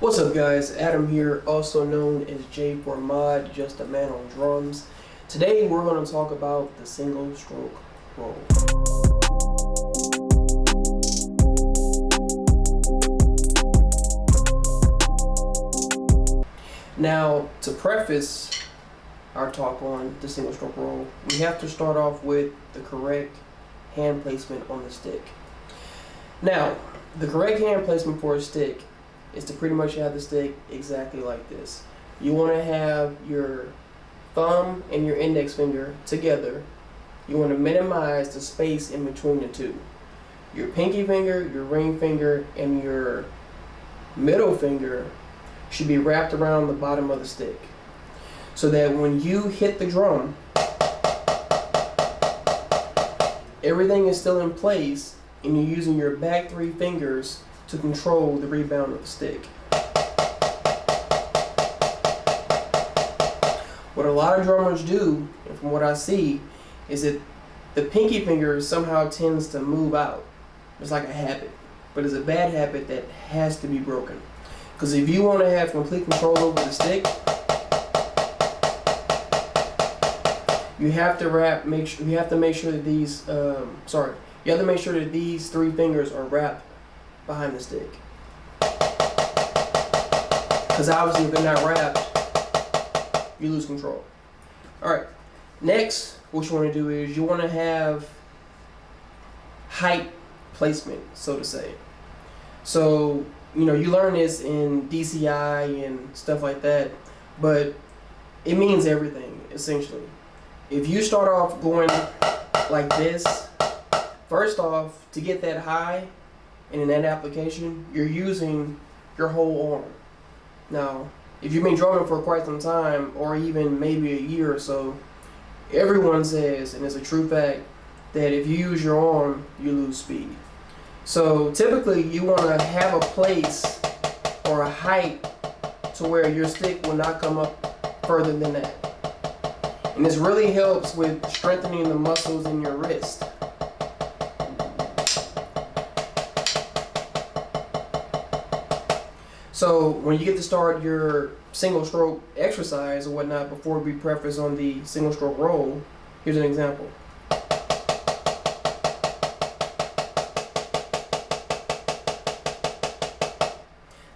What's up guys, Adam here, also known as J for Mod, just a man on drums. Today we're going to talk about the single stroke roll. Now, to preface our talk on the single stroke roll, we have to start off with the correct hand placement on the stick. Now, the correct hand placement for a stick is to pretty much have the stick exactly like this. You want to have your thumb and your index finger together. You want to minimize the space in between the two. Your pinky finger, your ring finger, and your middle finger should be wrapped around the bottom of the stick, so that when you hit the drum, everything is still in place and you're using your back three fingers to control the rebound of the stick. What a lot of drummers do, and from what I see, is that the pinky finger somehow tends to move out. It's like a habit, but it's a bad habit that has to be broken. Because if you want to have complete control over the stick, you have to make sure that these three fingers are wrapped behind the stick. Because obviously if they're not wrapped, you lose control. Alright, next what you want to do is you want to have height placement, so to say. So, you learn this in DCI and stuff like that, but it means everything, essentially. If you start off going like this, first off, to get that high, and in that application, you're using your whole arm. Now, if you've been drumming for quite some time, or even maybe a year or so, everyone says, and it's a true fact, that if you use your arm, you lose speed. So typically, you want to have a place or a height to where your stick will not come up further than that. And this really helps with strengthening the muscles in your wrist. So when you get to start your single stroke exercise or whatnot, before we preface on the single stroke roll, here's an example.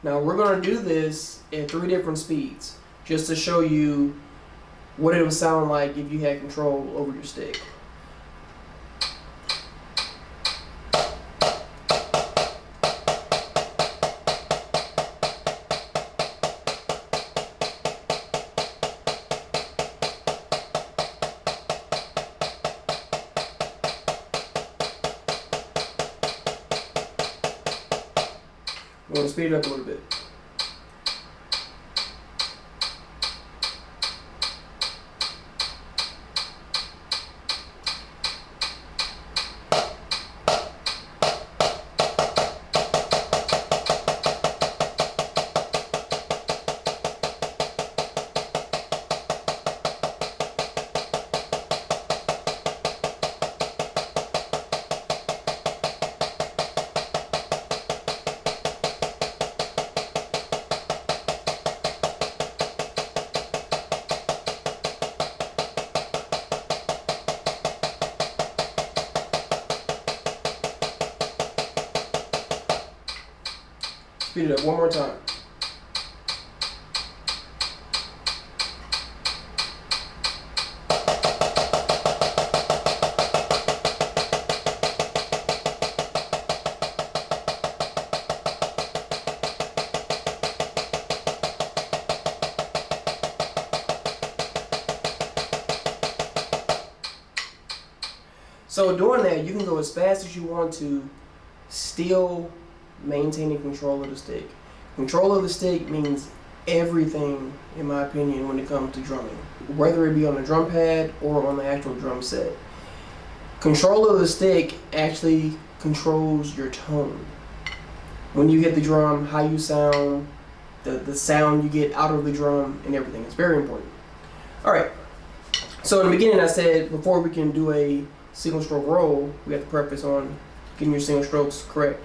Now we're going to do this at 3 different speeds, just to show you what it would sound like if you had control over your stick. I'm going to speed it up a little bit. Speed it up one more time. So doing that, you can go as fast as you want to, still maintaining control of the stick. Control of the stick means everything, in my opinion, when it comes to drumming, whether it be on the drum pad or on the actual drum set. Control of the stick actually controls your tone. When you hit the drum, how you sound, the sound you get out of the drum, and everything. It's very important. Alright, so in the beginning I said before we can do a single stroke roll, we have to preface on getting your single strokes correct.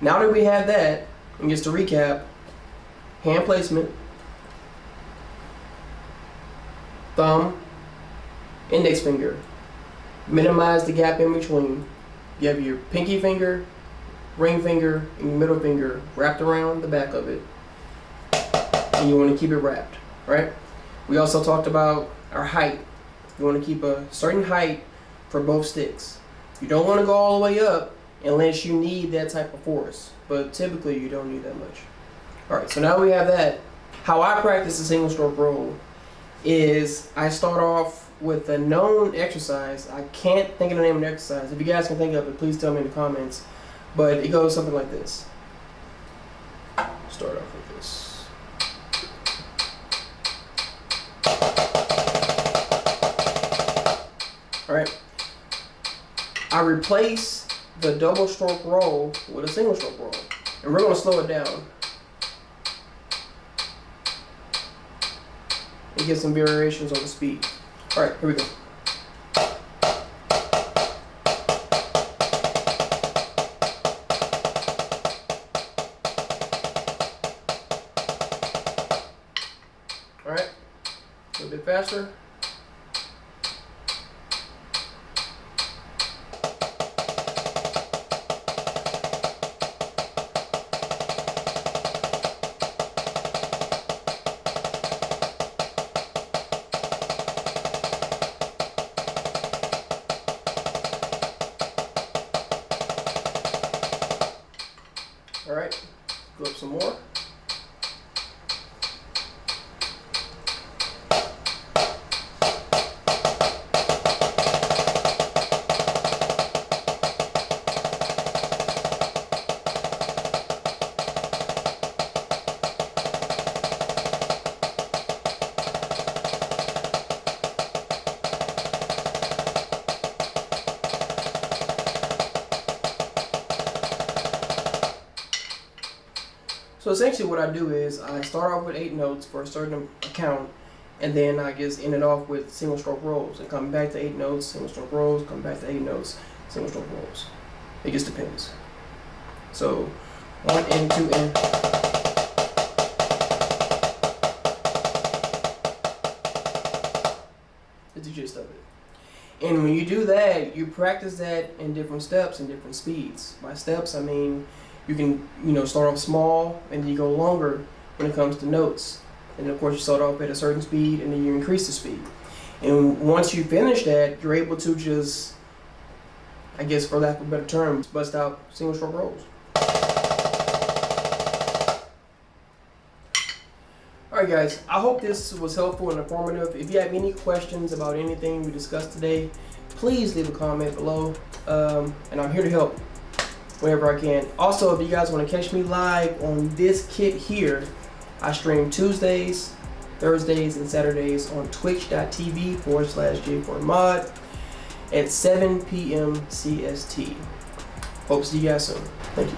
Now that we have that, and just to recap, hand placement, thumb, index finger. Minimize the gap in between. You have your pinky finger, ring finger, and your middle finger wrapped around the back of it. And you want to keep it wrapped, right? We also talked about our height. You want to keep a certain height for both sticks. You don't want to go all the way up unless you need that type of force, but typically you don't need that much. Alright, so now we have that. How I practice a single stroke roll is I start off with a known exercise. I can't think of the name of the exercise. If you guys can think of it, please tell me in the comments. But it goes something like this. Start off with this. Alright. I replace the double stroke roll with a single stroke roll. And we're going to slow it down. And get some variations on the speed. Alright, here we go. Alright, a little bit faster. Alright, go up some more. So essentially what I do is I start off with 8 notes for a certain account, and then I just end it off with single stroke rolls and come back to 8 notes, single stroke rolls, come back to 8 notes, single stroke rolls. It just depends. So 1 and 2 and. It's the gist of it. And when you do that, you practice that in different steps and different speeds. By steps, I mean you can, start off small and then you go longer when it comes to notes. And of course you start off at a certain speed and then you increase the speed. And once you finish that, you're able to just, I guess for lack of a better term, bust out single stroke rolls. Alright guys, I hope this was helpful and informative. If you have any questions about anything we discussed today, please leave a comment below, and I'm here to help whenever I can. Also, if you guys want to catch me live on this kit here, I stream Tuesdays, Thursdays, and Saturdays on twitch.tv/J4Mod at 7 p.m. CST. Hope to see you guys soon. Thank you.